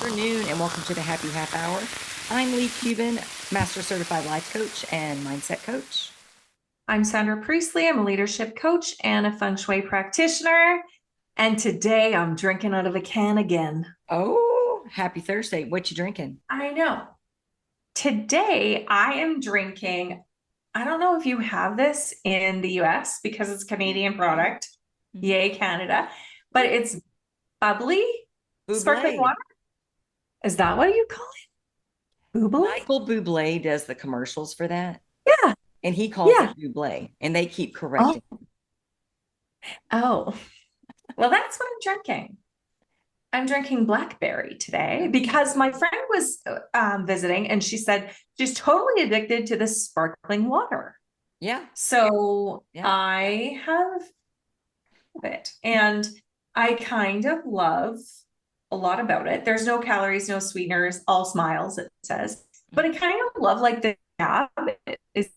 afternoon, and welcome to the Happy Half Hour. I'm Leigh Kubin, Master Certified Life Coach and Mindset Coach. I'm Sandra Priestley. I'm a leadership coach and a feng shui practitioner. And today I'm drinking out of a can again. Oh, happy Thursday. What you drinking? I know. Today I am drinking, I don't know if you have this in the US because it's a Canadian product. Yay, Canada. But it's bubbly sparkling Buble. water. Is that what you call it? Buble? Michael Bublé does the commercials for that. Yeah. And he calls it Buble, and they keep correcting. Oh. Well, that's what I'm drinking. I'm drinking blackberry today because my friend was visiting and she said she's totally addicted to this sparkling water. Yeah. So I have it and I kind of love a lot about it. There's no calories, no sweeteners, all smiles, it says. But I kind of love like the tab. It's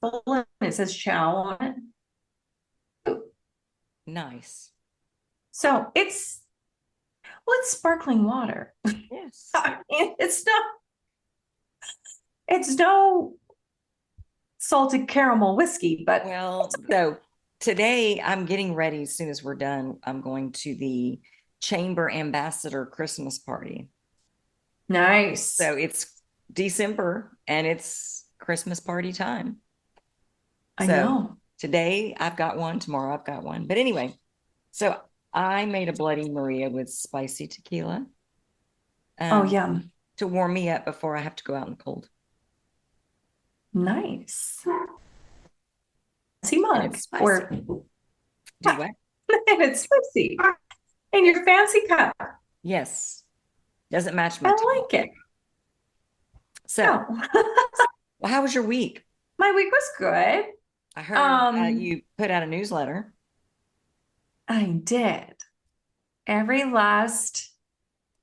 full and it says chow on it. Nice. So it's sparkling water. Yes. I mean, it's no salted caramel whiskey, but well, so today I'm getting ready. As soon as we're done, I'm going to the Chamber Ambassador Christmas party. Nice. So it's December and it's Christmas party time. I know. Today I've got one, tomorrow I've got one. But anyway, so I made a Bloody Maria with spicy tequila. Oh, yum. To warm me up before I have to go out in the cold. Nice. See mugs. Or do what? And it's spicy. And your fancy cup. Yes. Doesn't match my I like it. So, well, how was your week? My week was good. I heard you put out a newsletter. I did. Every last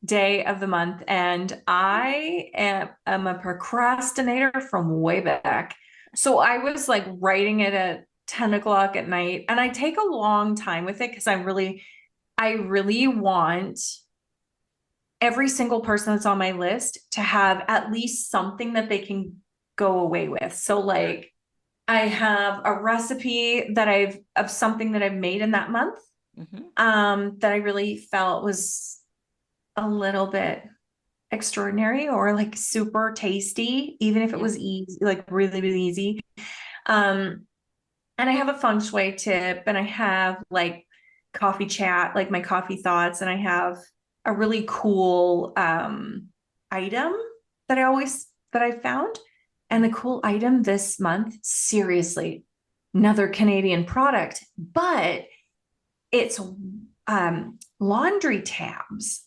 day of the month. And I am a procrastinator from way back. So I was like writing it at 10 o'clock at night. And I take a long time with it because I really want every single person that's on my list to have at least something that they can go away with. So like I have a recipe of something that I've made in that month, that I really felt was a little bit extraordinary or like super tasty, even if it was easy, like really, really easy. And I have a feng shui tip and I have like coffee chat, like my coffee thoughts. And I have a really cool, item that I found. And the cool item this month, seriously, another Canadian product, but it's, laundry tabs.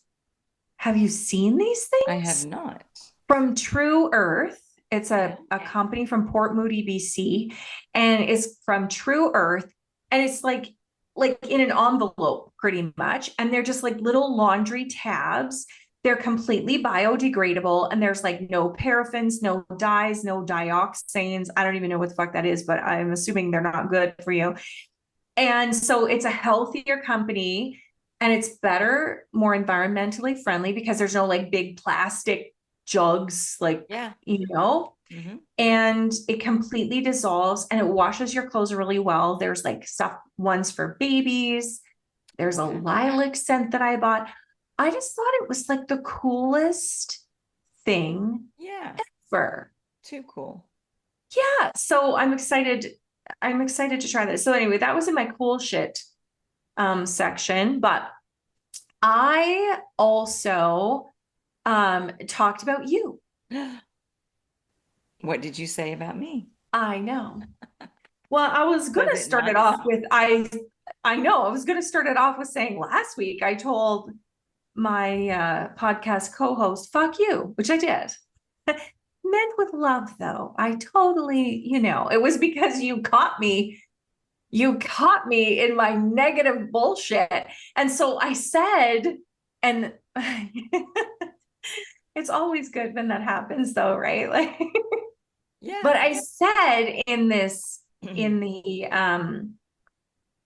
Have you seen these things? I have not. From True Earth. It's a company from Port Moody, BC, and it's from True Earth. And it's like in an envelope pretty much. And they're just like little laundry tabs. They're completely biodegradable. And there's like no paraffins, no dyes, no dioxanes. I don't even know what the fuck that is, but I'm assuming they're not good for you. And so it's a healthier company. And it's better, more environmentally friendly because there's no like big plastic jugs, like, and it completely dissolves and it washes your clothes really well. There's like ones for babies. There's a lilac scent that I bought. I just thought it was like the coolest thing ever. Too cool. Yeah. So I'm excited to try this. So anyway, that was in my cool shit section, but I also talked about you. What did you say about me? I know. Well, I was going to start it off with I was going to start it off with saying last week I told my podcast co-host, fuck you, which I did. Meant with love though. I totally, it was because you caught me in my negative bullshit. And so I said, and it's always good when that happens though, right? Like, but I said in the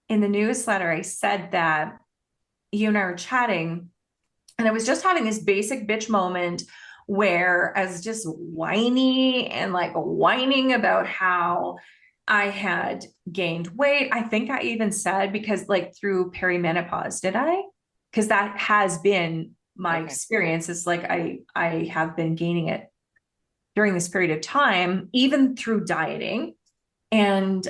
newsletter, I said that you and I were chatting And I was just having this basic bitch moment where I was just whiny and like whining about how I had gained weight. I think I even said, because like through perimenopause, did I? Because that has been my Okay. experience. It's like I have been gaining it during this period of time, even through dieting. And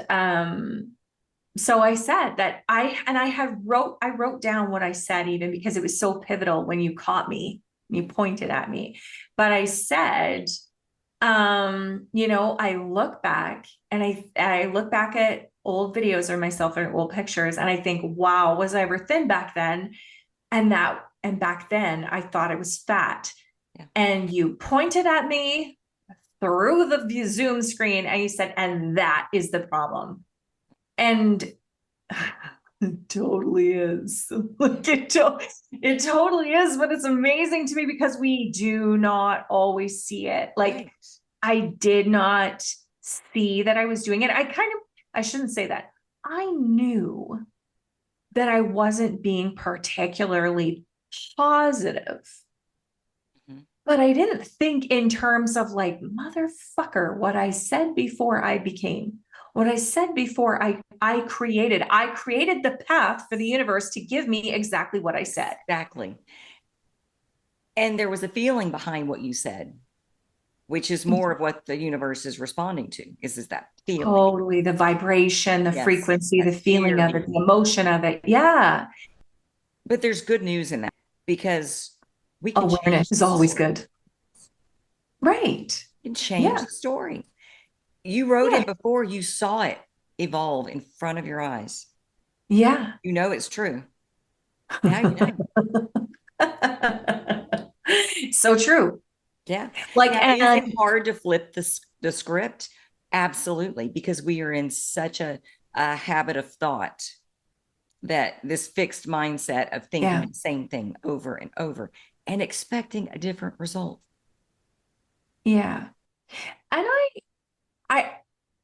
so I said that I wrote down what I said, even because it was so pivotal when you caught me, you pointed at me. But I said, I look back and I look back at old videos or myself or old pictures, and I think, wow, was I ever thin back then? And back then I thought I was fat. Yeah. And you pointed at me through the Zoom screen and you said, and that is the problem. And it totally is. Like it totally is, but it's amazing to me because we do not always see it. Like Right. I did not see that I was doing it. I shouldn't say that. I knew that I wasn't being particularly positive, Mhm. but I didn't think in terms of like, motherfucker, what I said before I became, what I said before I created the path for the universe to give me exactly what I said. Exactly. And there was a feeling behind what you said, which is more of what the universe is responding to, is that feeling. Totally. The vibration, the Yes. frequency, That the feeling of it, theory. the emotion of it. Yeah. But there's good news in that because we can change Awareness the is always story. good. Right. We can change Yeah. the story. You wrote Yeah. it before you saw it evolve in front of your eyes. Yeah. You know it's true. Now you know. So true. Yeah. Like, Now, is it and hard to flip the script? Absolutely, because we are in such a habit of thought, that this fixed mindset of thinking yeah. the same thing over and over and expecting a different result. Yeah. And I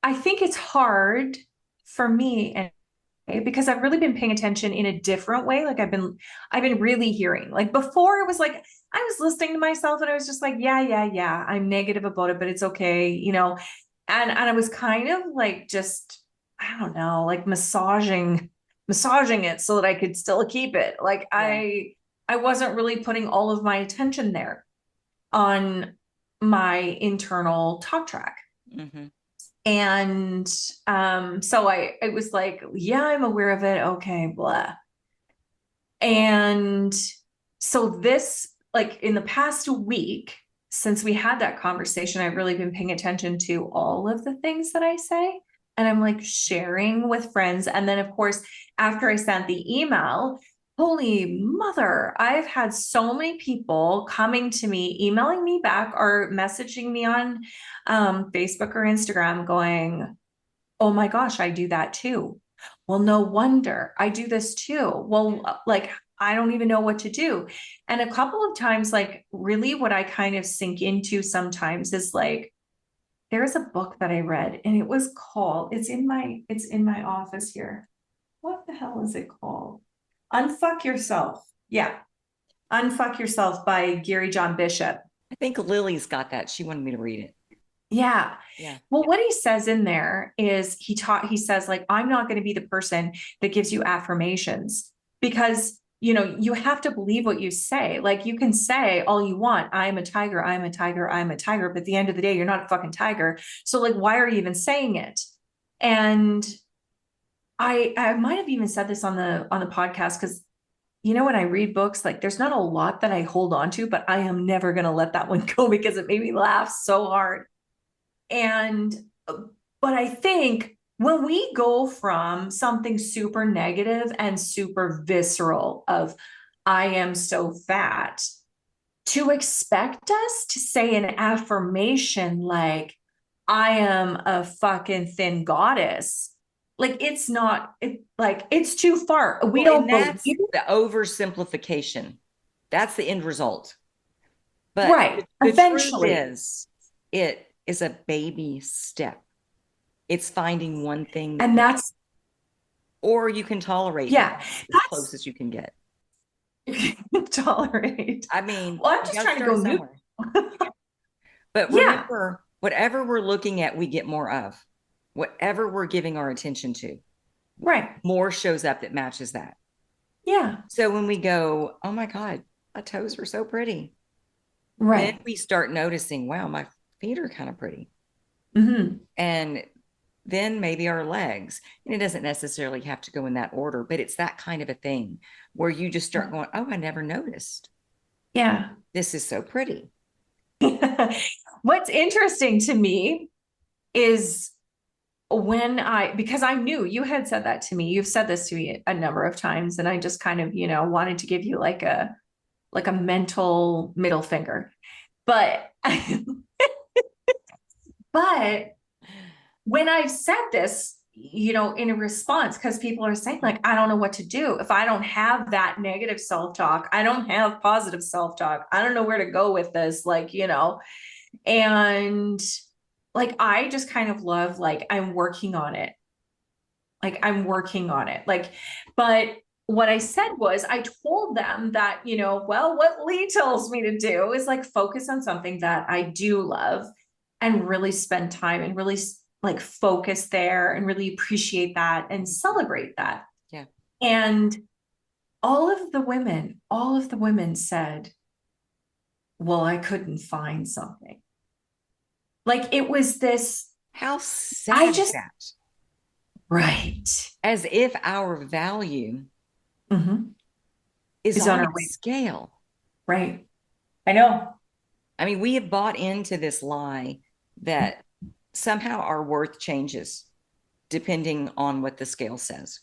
I think it's hard for me, and because I've really been paying attention in a different way. Like I've been really hearing. Like before it was like I was listening to myself and I was just like, yeah, yeah, yeah, I'm negative about it, but it's okay, And I was kind of like just, I don't know, like massaging it so that I could still keep it. Like Yeah. I wasn't really putting all of my attention there on my internal talk track. Mm-hmm. And so I was like, yeah, I'm aware of it. Okay, blah. And so this, like in the past week, since we had that conversation, I've really been paying attention to all of the things that I say. And I'm like sharing with friends. And then, of course, after I sent the email, holy mother, I've had so many people coming to me, emailing me back or messaging me on Facebook or Instagram going, oh my gosh, I do that too. Well, no wonder I do this too. Well, like, I don't even know what to do. And a couple of times, like, really what I kind of sink into sometimes is like, there's a book that I read and it was called, it's in my office here. What the hell is it called? Unfuck Yourself. Yeah. Unfuck Yourself by Gary John Bishop. I think Lily's got that. She wanted me to read it. Yeah. Yeah. Well, what he says in there is he says, like, I'm not going to be the person that gives you affirmations because, you have to believe what you say. Like, you can say all you want. I'm a tiger. I'm a tiger. I'm a tiger. But at the end of the day, you're not a fucking tiger. So like, why are you even saying it? And I might have even said this on the podcast because when I read books, like there's not a lot that I hold on to, but I am never going to let that one go because it made me laugh so hard. And, but I think when we go from something super negative and super visceral of, I am so fat, to expect us to say an affirmation like, I am a fucking thin goddess. Like it's too far. We Well, don't and believe that's it. the oversimplification. That's the end result. But Right. the truth Eventually. is, it is a baby step. It's finding one thing that And you, that's, or you can tolerate yeah, as that's close as you can get. tolerate. I mean, Well, I'm you just got to trying to go start new. somewhere. But Yeah, remember, whatever we're looking at, we get more of. Whatever we're giving our attention to, right. more shows up that matches that. Yeah, So when we go, oh my God, my toes were so pretty, then right. we start noticing, wow, my feet are kind of pretty. Hmm. And then maybe our legs. And it doesn't necessarily have to go in that order, but it's that kind of a thing where you just start going, oh, I never noticed. Yeah. This is so pretty. What's interesting to me is because I knew you had said that to me, you've said this to me a number of times, and I just kind of, wanted to give you like a mental middle finger. But but when I've said this, in a response, because people are saying, like, I don't know what to do. If I don't have that negative self-talk, I don't have positive self-talk. I don't know where to go with this. Like, and like I just kind of love, like, I'm working on it. Like I'm working on it. Like, but what I said was I told them that, well, what Leigh tells me to do is like focus on something that I do love and really spend time and really like focus there and really appreciate that and celebrate that. Yeah. And all of the women said, well, I couldn't find something. Like it was this, How I sad is just, that? right. As if our value Mm-hmm. is Is on on a our way. scale. Right. I know. I mean, we have bought into this lie that somehow our worth changes depending on what the scale says,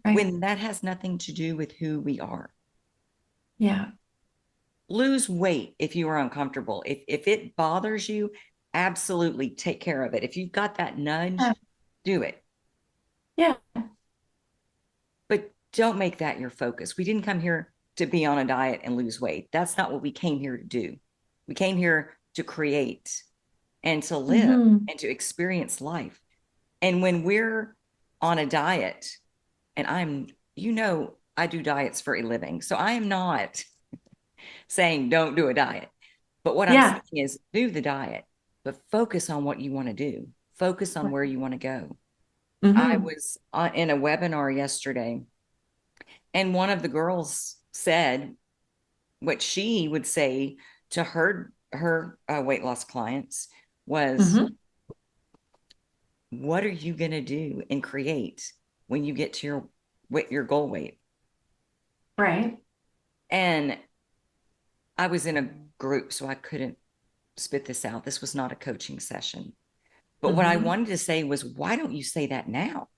Right. when that has nothing to do with who we are. Yeah. Lose weight if you are uncomfortable. If it bothers you, absolutely take care of it. If you've got that nudge, do it. Yeah. But don't make that your focus. We didn't come here to be on a diet and lose weight. That's not what we came here to do. We came here to create and to live Mm-hmm. and to experience life. And when we're on a diet, and I do diets for a living. So I am not saying don't do a diet. But what I'm saying Yeah. is do the diet, but focus on what you want to do. Focus on where you want to go. I Mm-hmm. was in a webinar yesterday, and one of the girls said what she would say to her weight loss clients was, Mm-hmm. what are you going to do and create when you get to your goal weight? Right. And I was in a group, so I couldn't spit this out. This was not a coaching session. But what I Mm-hmm. wanted to say was, why don't you say that now?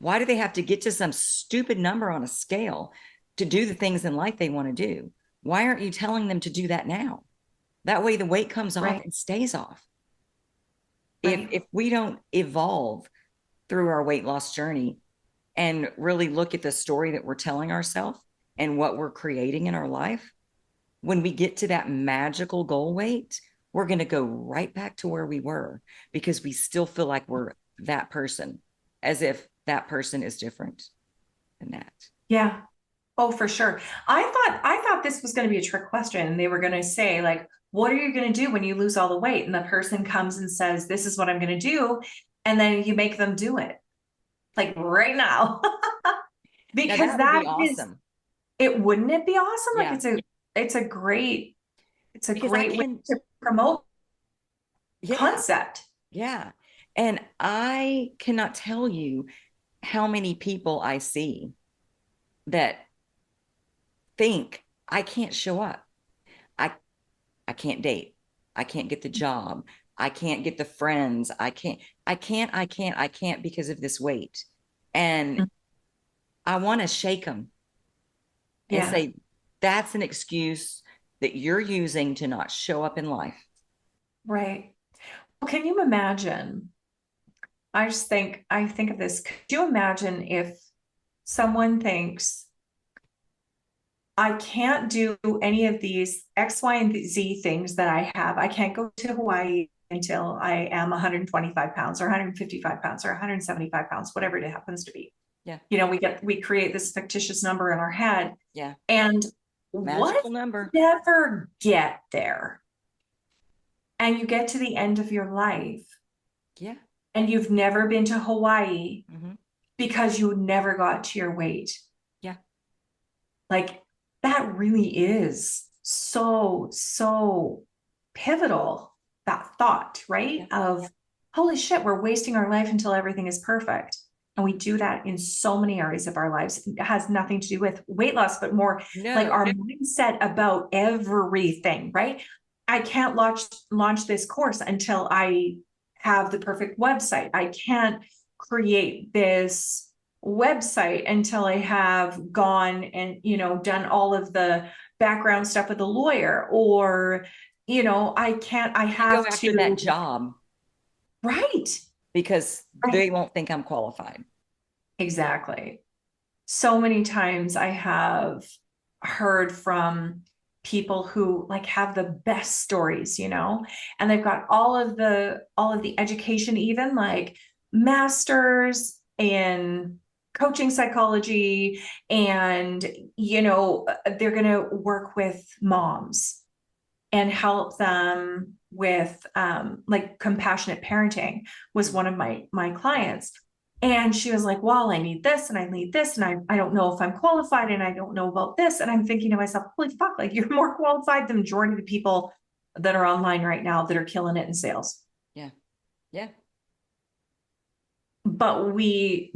Why do they have to get to some stupid number on a scale to do the things in life they want to do? Why aren't you telling them to do that now? That way the weight comes off Right. and stays off. If Right. if we don't evolve through our weight loss journey and really look at the story that we're telling ourselves and what we're creating in our life, when we get to that magical goal weight, we're going to go right back to where we were because we still feel like we're that person, as if that person is different than that. Yeah. Oh, for sure. I thought this was going to be a trick question, and they were going to say, like, what are you going to do when you lose all the weight? And the person comes and says, this is what I'm going to do. And then you make them do it, like right now. Now Because that would that be is awesome. it, wouldn't it be awesome? Like Yeah. it's a great, it's a Because I great way can, to promote yeah, concept. yeah. And I cannot tell you how many people I see that think I can't show up. I I can't date. I can't get the job. I can't get the friends. I can't because of this weight. And I want to shake them and Yeah. say, that's an excuse that you're using to not show up in life. Right. Well, can you imagine? I think of this. Could you imagine if someone thinks, I can't do any of these X, Y, and Z things that I have. I can't go to Hawaii until I am 125 pounds or 155 pounds or 175 pounds, whatever it happens to be. Yeah. We create this fictitious number in our head. Yeah. And what if Magical number. you never get there and you get to the end of your life Yeah. and you've never been to Hawaii Mm-hmm. because you never got to your weight? Yeah. Like, that really is so pivotal, that thought, right? Yeah. Of holy shit, we're wasting our life until everything is perfect. And we do that in so many areas of our lives. It has nothing to do with weight loss, but more like No. our mindset about everything, right? I can't launch this course until I have the perfect website. I can't create this website until I have gone and, done all of the background stuff with a lawyer, or, I And go have after that to, job right. because Right. they won't think I'm qualified. Exactly. So many times I have heard from people who like have the best stories, and they've got all of the education, even like masters in coaching psychology, and they're going to work with moms and help them with like compassionate parenting was one of my Yeah. clients. And she was like, well, I need this and I need this. And I don't know if I'm qualified and I don't know about this. And I'm thinking to myself, holy fuck, like you're more qualified than the majority of the people that are online right now that are killing it in sales. Yeah. Yeah. But we're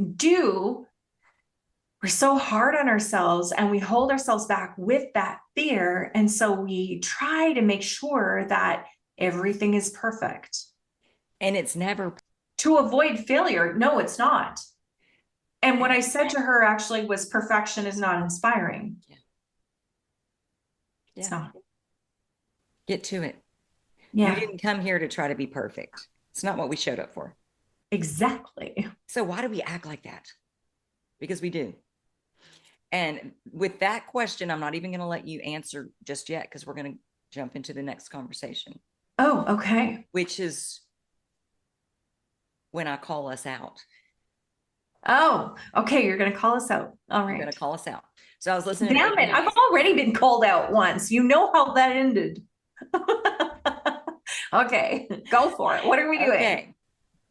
so hard on ourselves and we hold ourselves back with that fear. And so we try to make sure that everything is perfect And it's never. to avoid failure. No, it's not. And what And I said to her actually was perfection is not inspiring. yeah. It's Yeah. not. Get to it. You Yeah, didn't come here to try to be perfect. It's not what we showed up for. exactly. So why do we act like that? Because we do. And with that question, I'm not even going to let you answer just yet because we're going to jump into the next conversation, Oh, okay. which is when I call us out. Oh, okay. You're going to call us out. All I'm going right. to call us out. So I was listening to Damn it. Abraham. I've already been called out once. You know how that ended. Okay, go for it. What are we doing?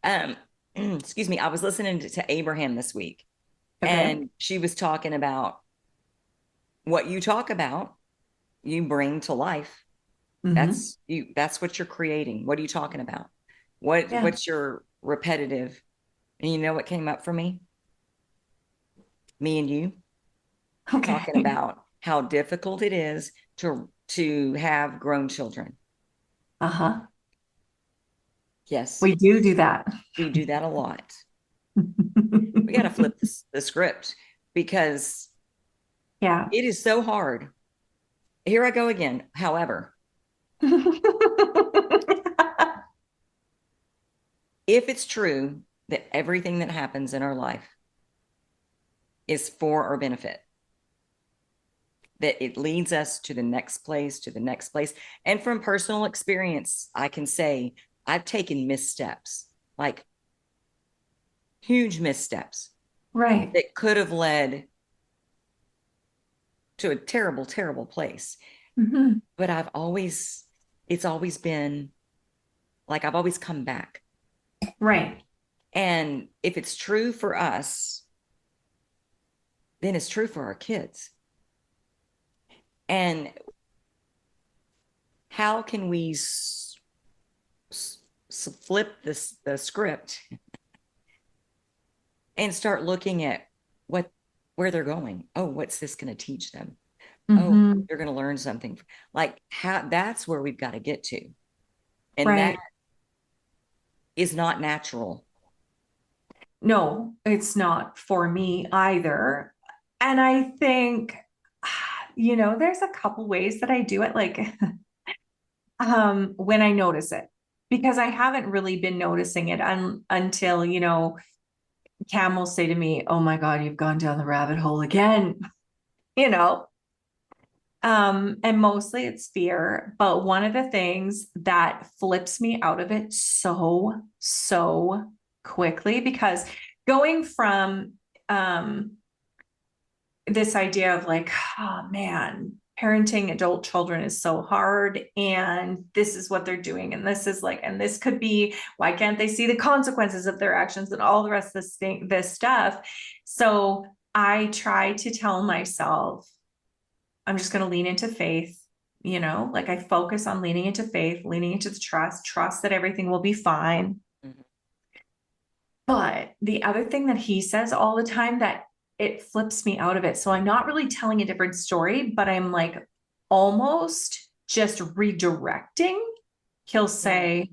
Okay. Excuse me. I was listening to Abraham this week, Okay. and she was talking about what you talk about, you bring to life. Mm-hmm. That's you. That's what you're creating. What are you talking about? What Yeah. what's your repetitive? And you know what came up for me? Me and you talking Okay. about how difficult it is to have grown children. Uh-huh. Yes, We do that. we do that a lot. We got to flip the script because Yeah. it is so hard. Here I go again. However, if it's true that everything that happens in our life is for our benefit, that it leads us to the next place, to the next place. And from personal experience, I can say I've taken missteps, like huge missteps Right. that could have led to a terrible, terrible place. Mm-hmm. But it's always been like I've always come back. Right. And if it's true for us, then it's true for our kids. And how can we flip the script and start looking at what where they're going? Oh, what's this going to teach them? Oh, Mm-hmm. they're going to learn something. Like how that's where we've got to get to. And that Right. is not natural. No, it's not for me either. And I think, there's a couple ways that I do it, like when I notice it, because I haven't really been noticing it until, Cam will say to me, "Oh my God, you've gone down the rabbit hole again." You know, and mostly it's fear. But one of the things that flips me out of it so quickly, because going from this idea of like, oh man, parenting adult children is so hard, and this is what they're doing, and this is like, and this could be, why can't they see the consequences of their actions and all the rest of this stuff. So I try to tell myself, I'm just going to lean into faith, like I focus on leaning into faith, leaning into the trust that everything will be fine. Mhm. But the other thing that he says all the time that it flips me out of it. So I'm not really telling a different story, but I'm like almost just redirecting. He'll say,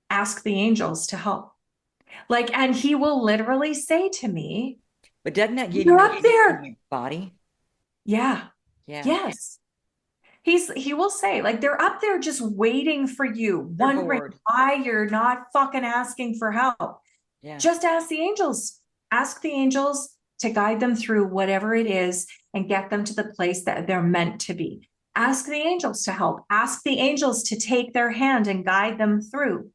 ask the angels to help. Like, and he will literally say to me, But doesn't that give you're you up peace in there. your body? Yeah. Yeah. Yes. He will say, like, they're up there just waiting for you, They're wondering bored. why you're not fucking asking for help. Yeah. Just ask the angels. Ask the angels to guide them through whatever it is and get them to the place that they're meant to be. Ask the angels to help. Ask the angels to take their hand and guide them through.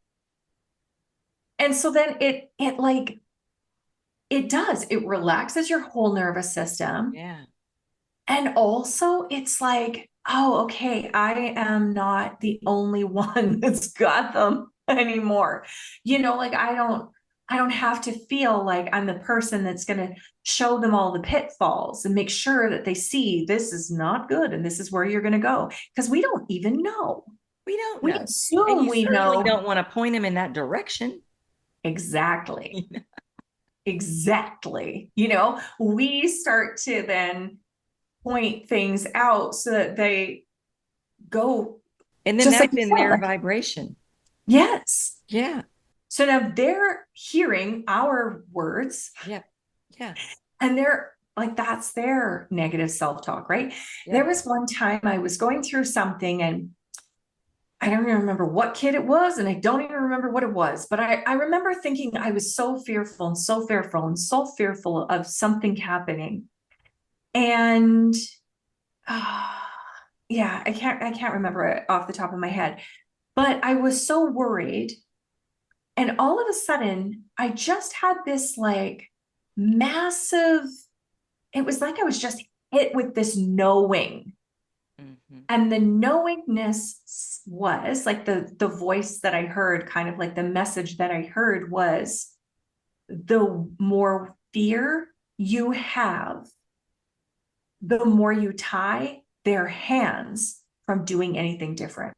And so then it like it does. It relaxes your whole nervous system. Yeah. And also it's like, oh, okay, I am not the only one that's got them anymore. Like I don't have to feel like I'm the person that's going to show them all the pitfalls and make sure that they see this is not good and this is where you're going to go, because we don't even know. We don't We know. And assume you we certainly know. don't want to point them in that direction. Exactly. Exactly. We start to then point things out so that they go, And then just like that's you in said, their like, vibration. yes. Yeah. So now they're hearing our words, Yeah. Yeah. and they're like, that's their negative self-talk, right? There Yeah. was one time I was going through something, and I don't even remember what kid it was, and I don't even remember what it was, but I remember thinking I was so fearful and so fearful and so fearful of something happening. And yeah, I can't remember it off the top of my head, but I was so worried. And all of a sudden, I just had this like massive, it was like I was just hit with this knowing. Mm-hmm. And the knowingness was like the voice that I heard, kind of like the message that I heard was, the more fear you have, the more you tie their hands from doing anything different.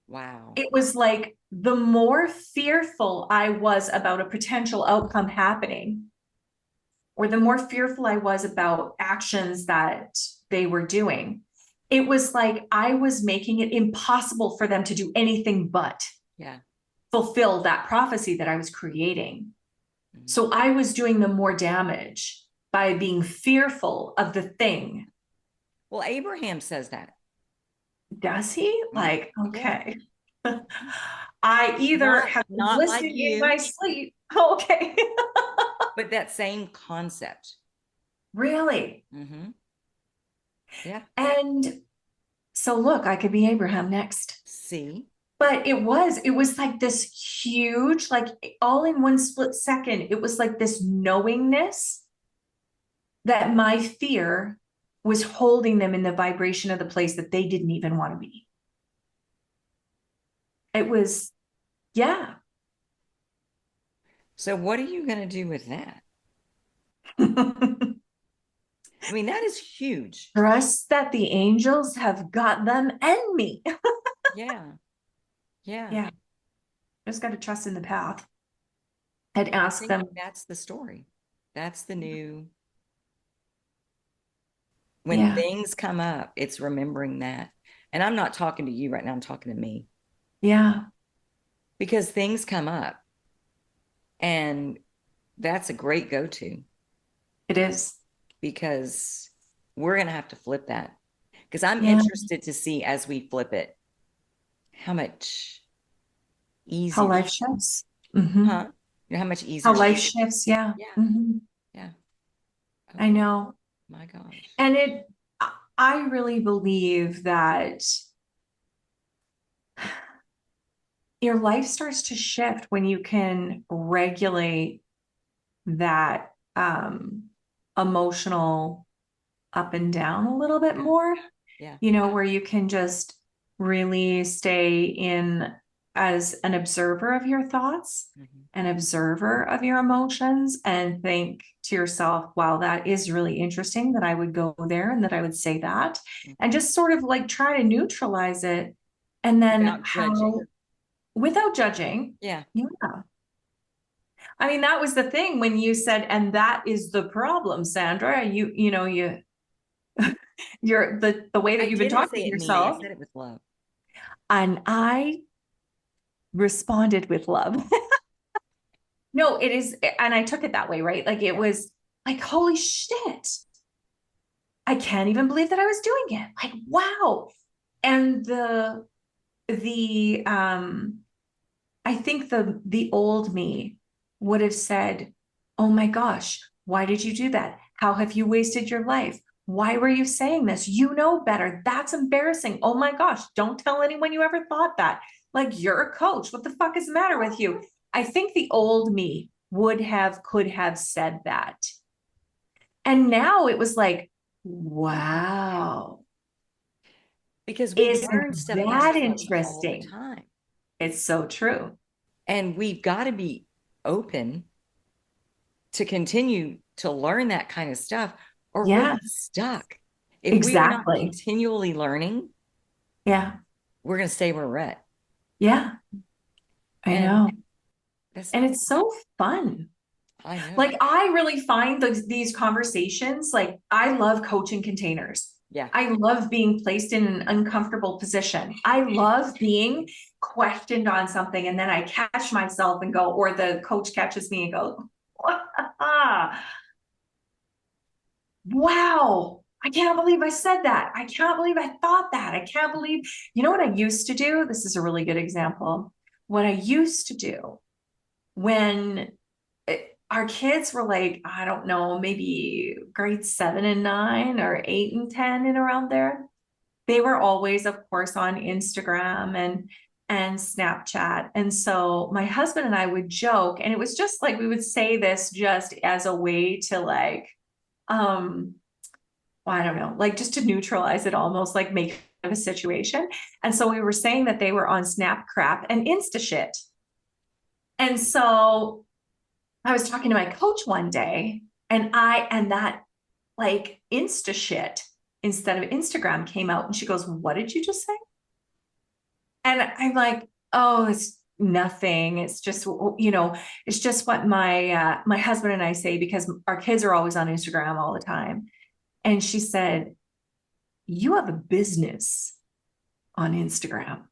Wow. It was like the more fearful I was about a potential outcome happening, or the more fearful I was about actions that they were doing, it was like I was making it impossible for them to do anything but Yeah. fulfill that prophecy that I was creating. Mm-hmm. So I was doing them more damage by being fearful of the thing. Well, Abraham says that. Does he? Mm-hmm. Like, Yeah. okay. I either Not have been not like listening in you, my sleep. Okay. but that same concept. Really? Mm-hmm. Yeah. And so look, I could be Abraham next. See? But it was like this huge, like all in one split second, it was like this knowingness that my fear was holding them in the vibration of the place that they didn't even want to be. It was, yeah. So what are you going to do with that? I mean, that is huge. Trust that the angels have got them and me. Yeah. Yeah. Yeah. Just got to trust in the path and I ask think them. that's the story. That's the new, when Yeah. things come up, it's remembering that. And I'm not talking to you right now, I'm talking to me Yeah. because things come up and that's a great go-to It is. because we're going to have to flip that because I'm Yeah. interested to see as we flip it how much How easier, life shifts. Mm-hmm. huh? How much How easier. life shifts. Yeah. Yeah. Mm-hmm. Yeah. I Oh know. my gosh. And I really believe that your life starts to shift when you can regulate that emotional up and down a little bit more, Yeah. where you can just really stay in as an observer of your thoughts, Mhm. an observer of your emotions, and think to yourself, wow, that is really interesting that I would go there and that I would say that, and Mhm. just sort of like try to neutralize it. And then Without judging. how, without judging. Yeah. Yeah. I mean, that was the thing when you said, and that is the problem, Sandra. You're the way that I you've been didn't talking say to it mean. I yourself. said it with love. And I responded with love. No, it is, and I took it that way, right? Like it Yeah. was like, holy shit. I can't even believe that I was doing it. Like, wow. And the I think the old me would have said, "Oh my gosh, why did you do that? How have you wasted your life? Why were you saying this? You know better. That's embarrassing. Oh my gosh, don't tell anyone you ever thought that. Like you're a coach. What the fuck is the matter with you?" I think the old me could have said that. And now it was like, wow, Because we isn't learn stuff about that ourselves all the interesting? time. It's so true. And we've got to be open to continue to learn that kind of stuff, or we'll be Yes, stuck. If we are not exactly. continually learning, Yeah. we're going to stay where we're at. Yeah, I And know. that's And not, it's so fun. I know. Like I really find these conversations, like I love coaching containers. Yeah. I love being placed in an uncomfortable position. I love being questioned on something and then I catch myself and go, or the coach catches me and go, wow, I can't believe I said that. I can't believe I thought that. I can't believe, what I used to do? This is a really good example. What I used to do when our kids were like, I don't know, maybe grade 7 and 9 or 8 and 10 and around there. They were always, of course, on Instagram and Snapchat. And so my husband and I would joke, and it was just like we would say this just as a way to like, um, well, I don't know, like just to neutralize it, almost like make of a situation. And so we were saying that they were on Snap crap and Insta shit. And so I was talking to my coach one day, and that like Insta shit instead of Instagram came out, and she goes, "What did you just say?" And I'm like, "Oh, it's nothing. It's just, it's just what my husband and I say because our kids are always on Instagram all the time." And she said, "You have a business on Instagram.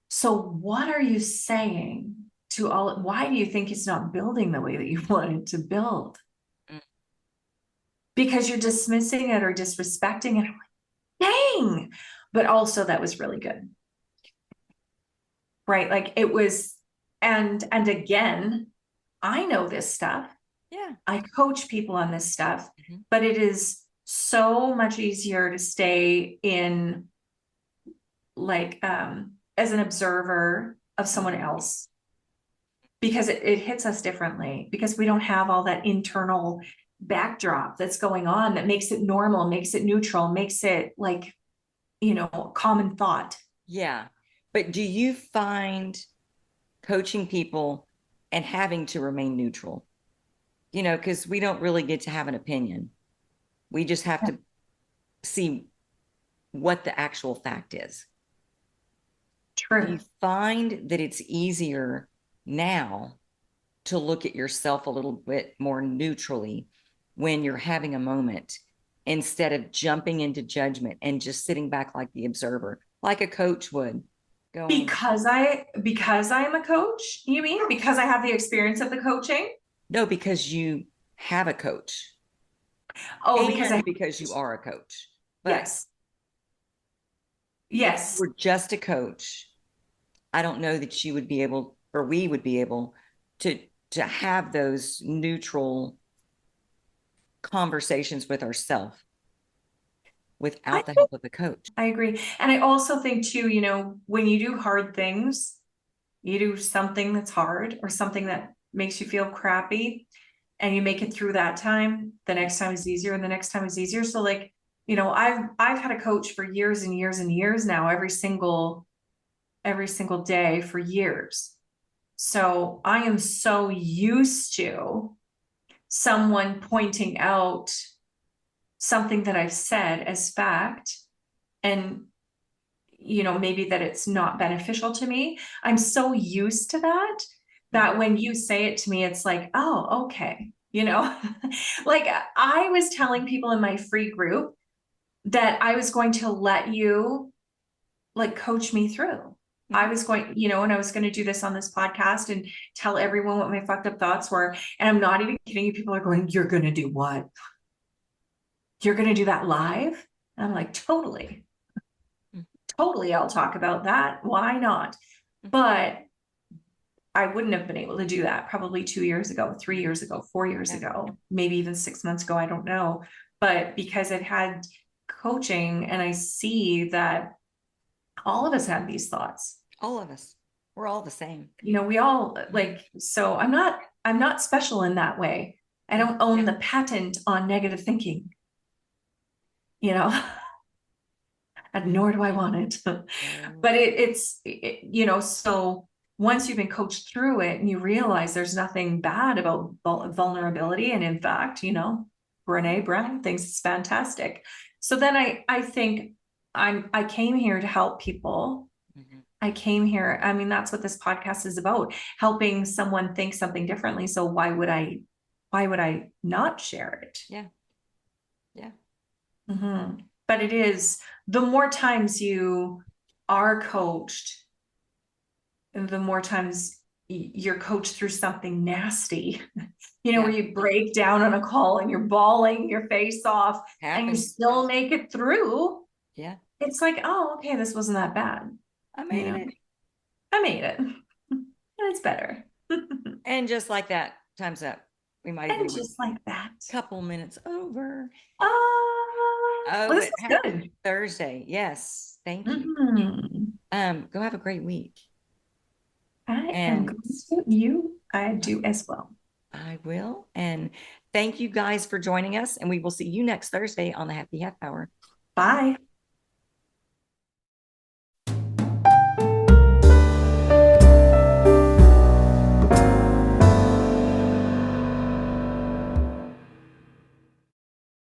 So what are you saying to all? Why do you think it's not building the way that you want it to build? Mm. Because you're dismissing it or disrespecting it." I'm like, dang. But also that was really good. Right. Like it was, and again, I know this stuff. Yeah. I coach people on this stuff, Mhm. but it is so much easier to stay in like as an observer of someone Mhm. else because it hits us differently because we don't have all that internal backdrop that's going on that makes it normal, makes it neutral, makes it like, common thought. Yeah. But do you find coaching people and having to remain neutral? Because we don't really get to have an opinion. We just have to see what the actual fact is. Do you True. find that it's easier now to look at yourself a little bit more neutrally when you're having a moment instead of jumping into judgment and just sitting back like the observer, like a coach would, going, Because I'm a coach, you mean? Because I have the experience of the coaching? no, because you have a coach Oh, because I and because you are a coach. But yes. if you Yes. were just a coach, I don't know that you would be able, or we would be able to to have those neutral conversations with ourselves I without the think help of a coach. I agree. And I also think too, when you do hard things, you do something that's hard or something that makes you feel crappy and you make it through that time, the next time is easier and the next time is easier. So like, you know, I've had a coach for years and years and years now, every single day for years. So I am so used to someone pointing out something that I've said as fact, and you know, maybe that it's not beneficial to me. I'm so used to that that when you say it to me, it's like, oh, okay. You know, like I was telling people in my free group that I was going to let you like coach me through. I was going, you know, and I was going to do this on this podcast and tell everyone what my fucked up thoughts were. And I'm not even kidding you. People are going, you're going to do what? You're going to do that live? And I'm like, totally, totally. I'll talk about that. Why not? But I wouldn't have been able to do that probably 2 years ago, 3 years ago, 4 years ago, maybe even 6 months ago. I don't know. But because I've had coaching and I see that all of us have these thoughts. All of us. We're all the same. You know, we all like, so I'm not special in that way. I don't own the patent on negative thinking, you know, and nor do I want it. But you know, so once you've been coached through it and you realize there's nothing bad about vulnerability. And in fact, you know, Brene Brown thinks it's fantastic. So then I think I came here to help people. I came here. I mean, that's what this podcast is about, helping someone think something differently. So why would I not share it? Yeah. Yeah. But it is, the more times you are coached, the more times you're coached through something nasty, you know, where you break down on a call and you're bawling your face off and you still make it through. Yeah. It's like, oh, okay, this wasn't that bad. I made it. I made it. And it's better. And just like that, time's up. We might And even just like that. Couple minutes over. Oh, well, this is good. Thursday. Yes. Thank you. Go have a great week. I am going to. You, I do as well. I will. And thank you guys for joining us. And we will see you next Thursday on the Happy Half Hour. Bye.